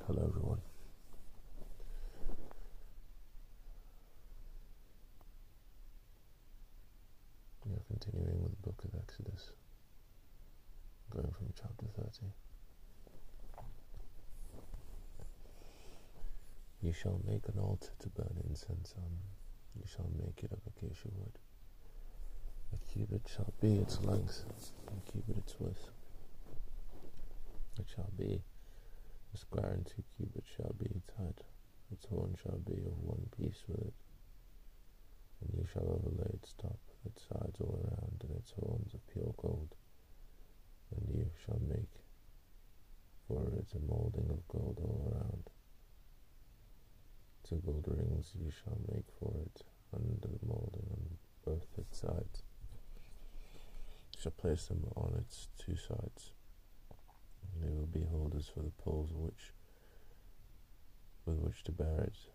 Hello everyone. We are continuing with the book of Exodus, going from chapter 30. You shall make an altar to burn incense on. You shall make it of acacia wood. A cubit shall be its length, and a cubit its width. It shall be a square, and 2 cubits shall be its height. Its horn shall be of one piece with it. And you shall overlay its top, its sides all around, and its horns of pure gold. And you shall make for it a moulding of gold all around. 2 gold rings you shall make for it under the moulding on both its sides. You shall place them on its 2 sides. And they will be holders for the poles with which to bear it.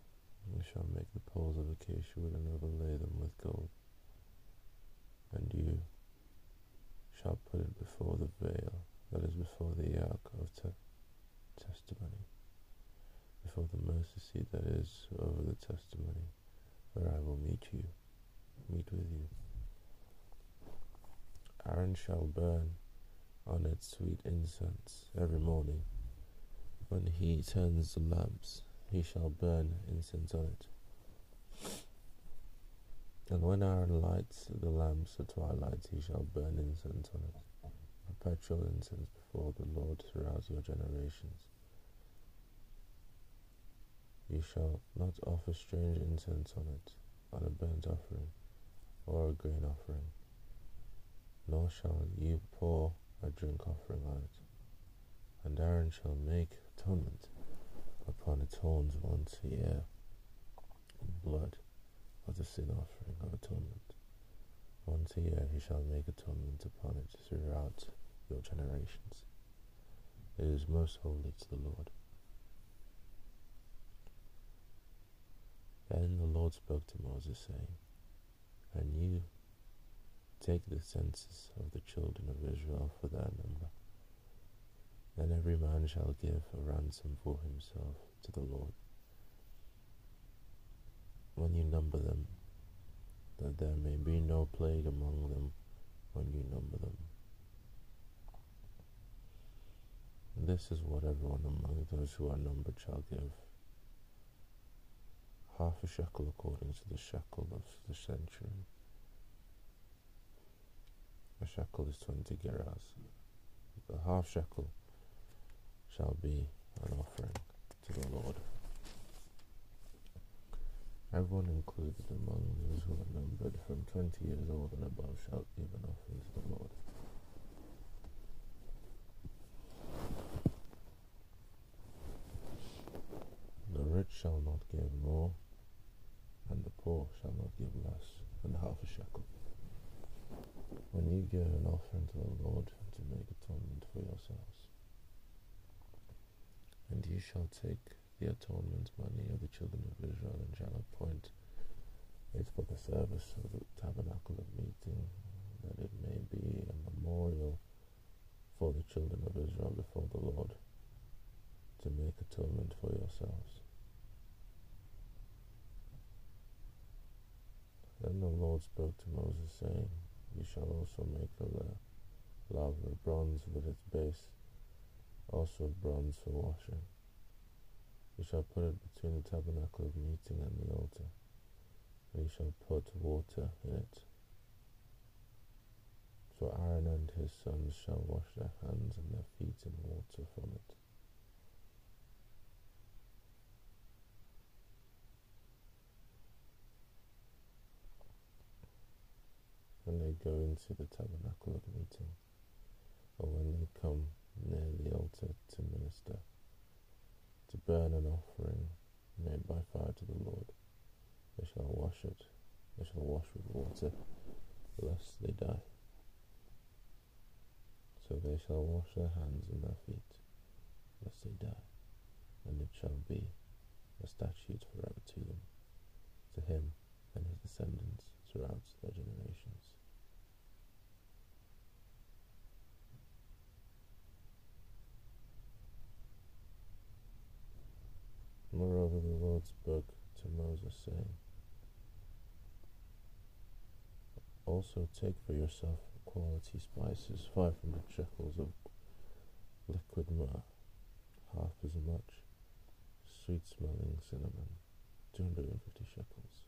You shall make the poles of acacia wood and overlay them with gold. And you shall put it before the veil, that is before the ark of testimony, before the mercy seat that is over the testimony, where I will meet with you. Aaron shall burn on it sweet incense every morning. When he turns the lamps, he shall burn incense on it. And when Aaron lights the lamps at twilight, he shall burn incense on it, perpetual incense before the Lord throughout your generations. You shall not offer strange incense on it, on a burnt offering or a grain offering, nor shall you pour a drink offering on it. And Aaron shall make atonement upon its horns once a year, in blood of the sin offering of atonement. Once a year he shall make atonement upon it throughout your generations. It is most holy to the Lord. Then the Lord spoke to Moses, saying, And you take the census of the children of Israel for their number. Then every man shall give a ransom for himself to the Lord. When you number them, that there may be no plague among them when you number them. And this is what everyone among those who are numbered shall give: half a shekel according to the shekel of the century. A shekel is 20 gerahs. The half shekel shall be an offering to the Lord. Everyone included among those who are numbered from 20 years old and above shall give an offering to the Lord. The rich shall not give more, and the poor shall not give less than half a shekel. When you give an offering to the Lord to make atonement for yourselves, and you shall take the atonement money of the children of Israel and shall appoint it for the service of the tabernacle of meeting, that it may be a memorial for the children of Israel before the Lord, to make atonement for yourselves. Then the Lord spoke to Moses, saying, You shall also make a laver of bronze with its base, also of bronze for washing. You shall put it between the tabernacle of meeting and the altar, and you shall put water in it. So Aaron and his sons shall wash their hands and their feet in water from it. When they go into the tabernacle of meeting, or when they come near the altar to minister, to burn an offering made by fire to the Lord, they shall wash it. They shall wash with water, lest they die. So they shall wash their hands and their feet, lest they die. And it shall be a statute forever to them, to him and his descendants throughout their generations. to Moses, saying, also take for yourself quality spices, 500 shekels of liquid myrrh, half as much sweet-smelling cinnamon, 250 shekels,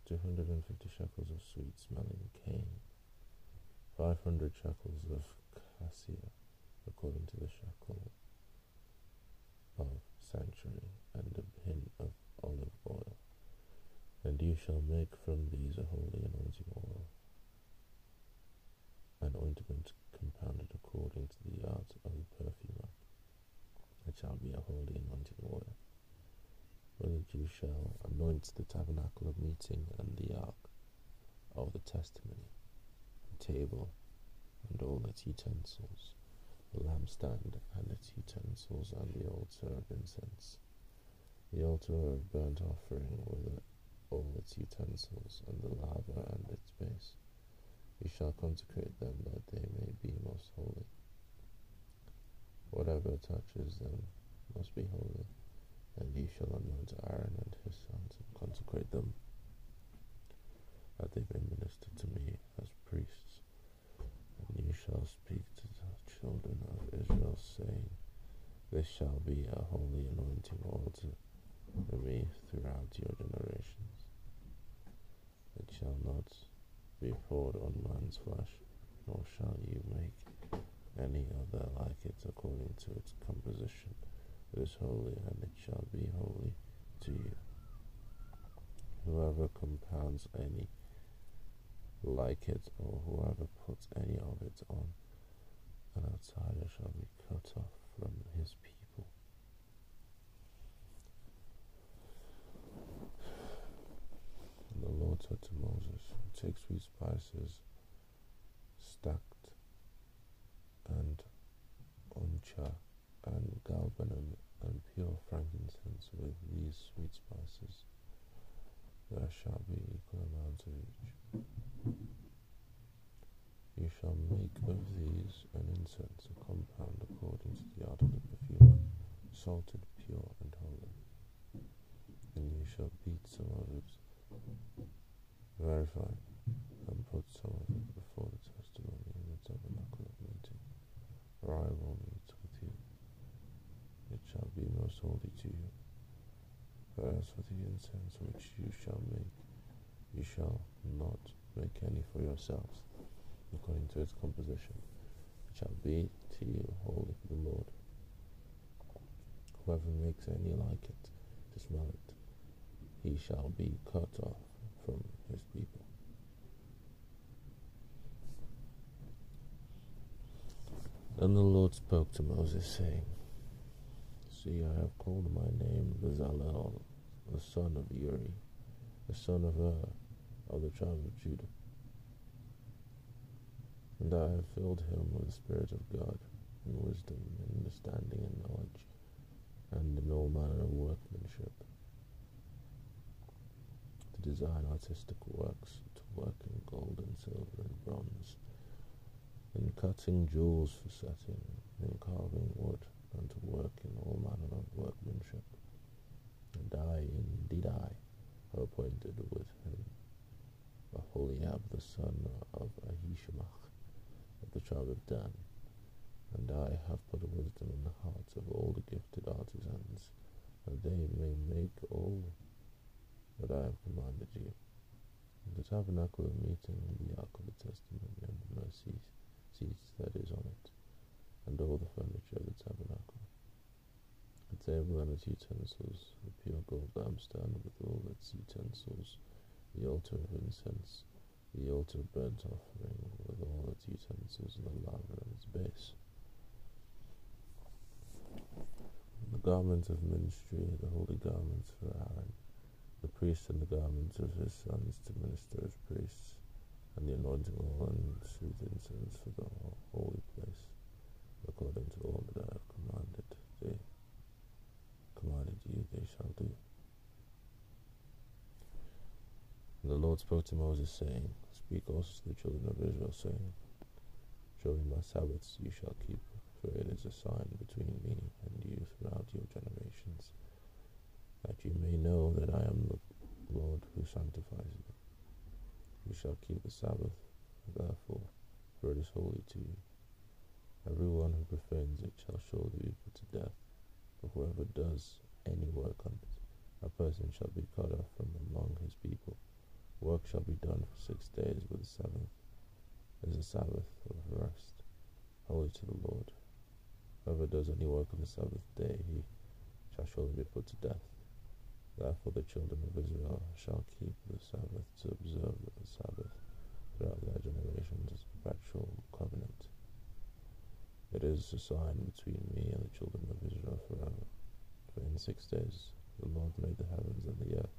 250 shekels of sweet-smelling cane, 500 shekels of cassia, according to the shekel of sanctuary, and a hin of olive oil. And you shall make from these a holy anointing oil, an ointment compounded according to the art of the perfumer. It shall be a holy anointing oil. With it you shall anoint the tabernacle of meeting and the ark of the testimony, the table and all its utensils, the lampstand and its utensils, and the altar of incense, the altar of burnt offering with all its utensils, and the laver and its base. You shall consecrate them that they may be most holy. Whatever touches them must be holy, and you shall anoint Aaron and his sons and consecrate them, that they may minister to me as priests. And you shall speak to the children of Israel, saying, this shall be a holy anointing oil to me throughout your generations. It shall not be poured on man's flesh, nor shall you make any other like it according to its composition. It is holy, and it shall be holy to you. Whoever compounds any like it, or whoever puts any of it on an outsider, shall be cut off from his people. And the Lord said to Moses, take sweet spices, stacked, and oncha, and galbanum, and pure frankincense. With these sweet spices there shall be equal amounts of each. You shall make of these an incense, a compound according to the art of the perfumer, salted, pure, and holy. And you shall beat some of it very fine, and put some of it before the testimony in the tabernacle of meeting, for I will meet with you. It shall be most holy to you. But as for the incense which you shall make, you shall not make any for yourselves, according to its composition. It shall be to you holy for the Lord. Whoever makes any like it to smell it, he shall be cut off from his people. Then the Lord spoke to Moses, saying, see, I have called my name Bezalel, the son of Uri, the son of of the tribe of Judah. And I have filled him with the Spirit of God, in wisdom, in understanding, and knowledge, and in all manner of workmanship, to design artistic works, to work in gold and silver and bronze, in cutting jewels for setting, in carving wood, and to work in all manner of workmanship. And I, indeed I, have appointed with him Aholiab the son of Ahishamach, of the tribe of Dan. And I have put wisdom in the hearts of all the gifted artisans, that they may make all that I have commanded you. The tabernacle of meeting, and the ark of the testimony, and the mercy seats that is on it, and all the furniture of the tabernacle, the table and its utensils, the pure gold lampstand with all its utensils, the altar of incense, the altar of burnt offering with all its utensils, and the laver and its base. The garments of ministry, the holy garments for Aaron, the priest, and the garments of his sons to minister as priests, and the anointing oil and sweet incense for the holy place, according to all that I have commanded you, they shall do. And the Lord spoke to Moses, saying, speak also to the children of Israel, saying, surely my Sabbaths you shall keep, for it is a sign between me and you throughout your generations, that you may know that I am the Lord who sanctifies you. You shall keep the Sabbath, therefore, for it is holy to you. Everyone who profanes it shall surely be put to death, but whoever does any work on it, a person shall be cut off from among his people. Work shall be done for 6 days, but the seventh is a Sabbath of rest, holy to the Lord. Whoever does any work on the Sabbath day, he shall surely be put to death. Therefore the children of Israel shall keep the Sabbath to observe the Sabbath throughout their generations as a perpetual covenant. It is a sign between me and the children of Israel forever. For in 6 days the Lord made the heavens and the earth,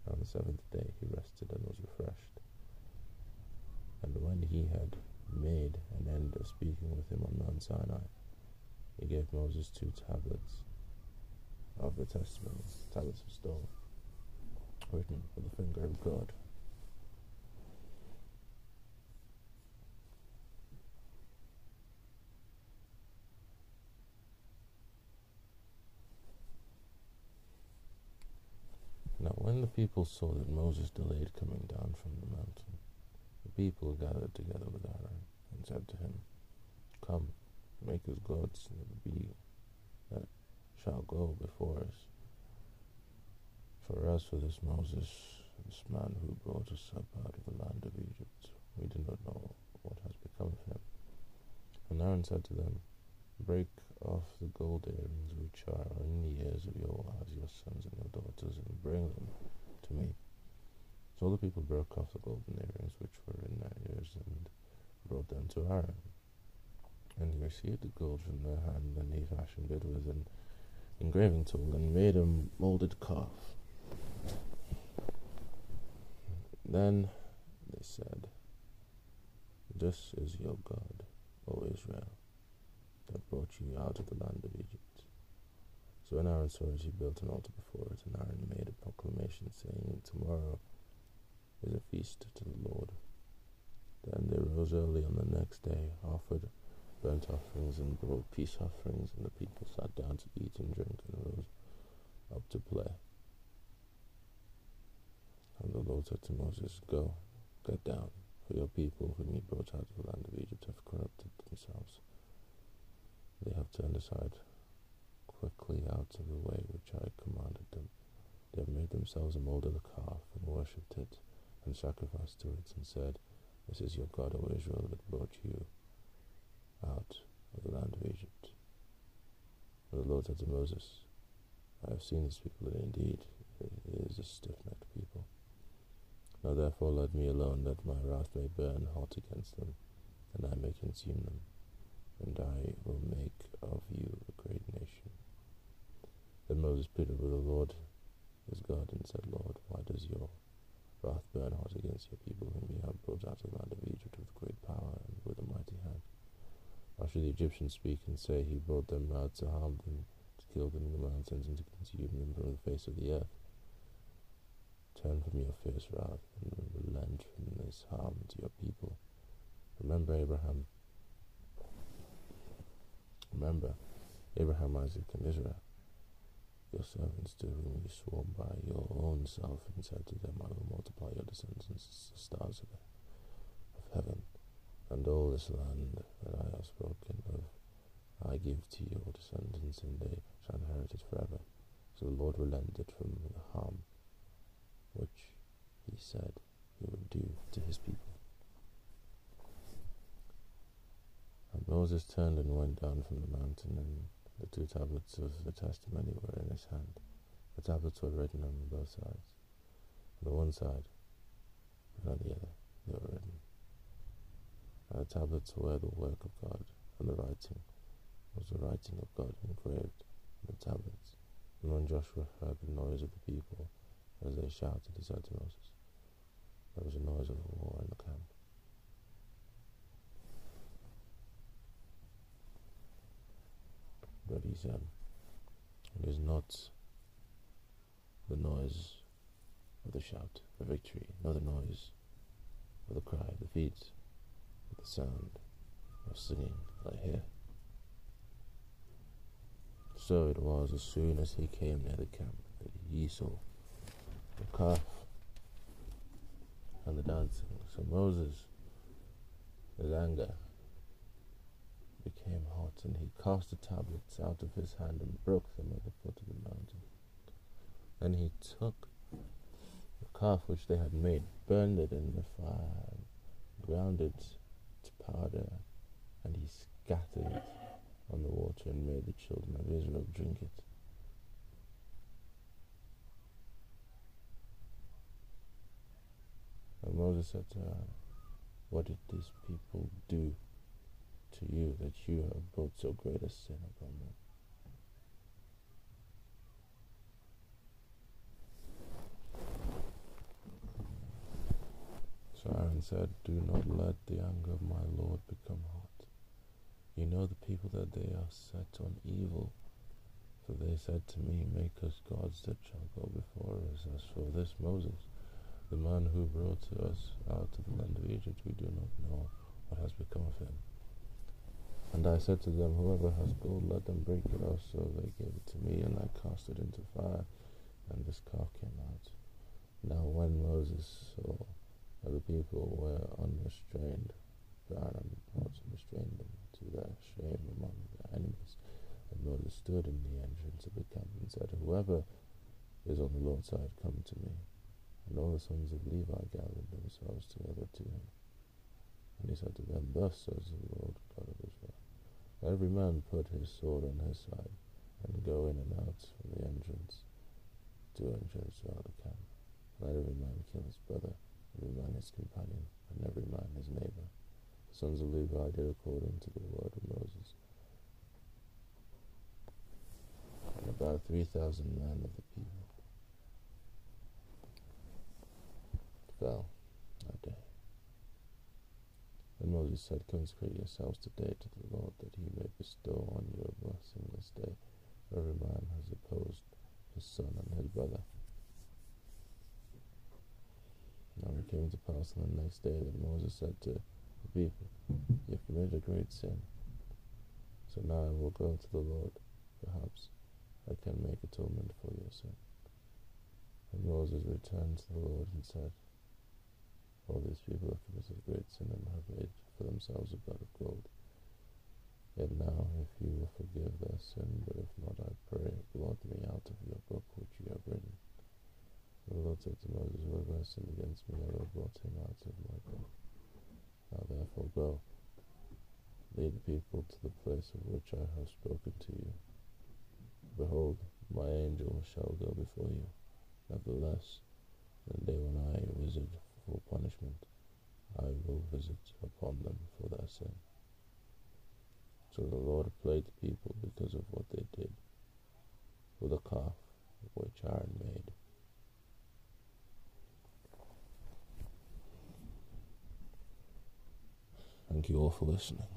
and on the seventh day he rested and was refreshed. And when he had made an end of speaking with him on Mount Sinai, he gave Moses 2 tablets of the testimony, tablets of stone, written with the finger of God. Now when the people saw that Moses delayed coming down from the mountain, the people gathered together with Aaron and said to him, Come, make us gods that shall go before us. For as for this Moses, this man who brought us up out of the land of Egypt, we do not know what has become of him. And Aaron said to them, Break off the gold earrings which are in the ears of your wives, your sons and your daughters, and bring them to me. So the people broke off the golden earrings which were in their ears and brought them to Aaron. And he received the gold from their hand, and he fashioned it with an engraving tool and made a molded calf. Then they said, This is your God, O Israel, that brought you out of the land of Egypt. So when Aaron saw it, he built an altar before it, and Aaron made a proclamation, saying, Tomorrow is a feast to the Lord. Then they rose early on the next day, offered burnt offerings and brought peace offerings, and the people sat down to eat and drink and rose up to play. And the Lord said to Moses, Go, get down, for your people whom you brought out of the land of Egypt have corrupted themselves. They have turned aside quickly out of the way which I commanded them. They have made themselves a molded calf and worshipped it and sacrificed to it and said, This is your God, O Israel, that brought you out of the land of Egypt. And the Lord said to Moses, I have seen this people, and indeed it is a stiff-necked people. Now therefore let me alone, that my wrath may burn hot against them, and I may consume them, and I will make of you a great nation. Then Moses pleaded with the Lord his God, and said, Lord, why does your wrath burn hot against your people, whom you have brought out of the land of Egypt with great power and with a mighty hand? Why should the Egyptians speak and say, He brought them out to harm them, to kill them in the mountains, and to consume them from the face of the earth? Turn from your fierce wrath, and relent from this harm to your people. Remember Abraham, Isaac, and Israel, your servants, to whom you swore by your own self, and said to them, I will multiply your descendants as the stars of heaven, and all this land that I have spoken of I give to your descendants, and they shall inherit it forever. So the Lord relented from the harm which he said he would do to his people. And Moses turned and went down from the mountain, and the 2 tablets of the testimony were in his hand. The tablets were written on both sides, on the one side and on the other they were written. And the tablets were the work of God, and the writing was the writing of God engraved on the tablets. And when Joshua heard the noise of the people as they shouted, he said to Moses, There was a noise of war in the camp. But he said, It is not the noise of the shout of victory, nor the noise of the cry of defeat, but the sound of singing that I hear. So it was, as soon as he came near the camp, that Esau, the calf, and the dancing. So Moses, his anger became hot, and he cast the tablets out of his hand and broke them at the foot of the mountain. Then he took the calf which they had made, burned it in the fire, ground it to powder, and he scattered it on the water and made the children of Israel drink it. And Moses said to Aaron, "What did these people do to you that you have brought so great a sin upon them?" So Aaron said, "Do not let the anger of my Lord become hot. You know the people that they are set on evil. For they said to me, make us gods that shall go before us. As for this Moses, the man who brought us out of the land of Egypt, we do not know what has become of him." And I said to them, "Whoever has gold, let them break it off." So they gave it to me, and I cast it into fire, and this calf came out. Now when Moses saw that the people were unrestrained, Aaron also restrained them to their shame among their enemies. And Moses stood in the entrance of the camp and said, "Whoever is on the Lord's side, come to me." And all the sons of Levi gathered themselves together to him. And he said to them, "Thus says the Lord God of Israel, every man put his sword on his side, and go in and out from the entrance to entrance throughout the camp. Let every man kill his brother, every man his companion, and every man his neighbor." The sons of Levi did according to the word of Moses. And about 3,000 men of the people fell that day. And Moses said, "Consecrate yourselves today to the Lord, that he may bestow on you a blessing this day. For every man has opposed his son and his brother." Now it came to pass on the next day that Moses said to the people, "You have committed a great sin. So now I will go to the Lord. Perhaps I can make atonement for your sin." And Moses returned to the Lord and said, "All these people have committed a great sin and have made for themselves a bed of gold. Yet now, if you will forgive their sin, but if not, I pray, blot me out of your book which you have written." And the Lord said to Moses, "Whoever has sinned against me, I will blot him out of my book. Now therefore go, lead the people to the place of which I have spoken to you. Behold, my angel shall go before you. Nevertheless, in the day when I visit for punishment, I will visit upon them for their sin." So the Lord plagued the people because of what they did with the calf which Aaron made. Thank you all for listening.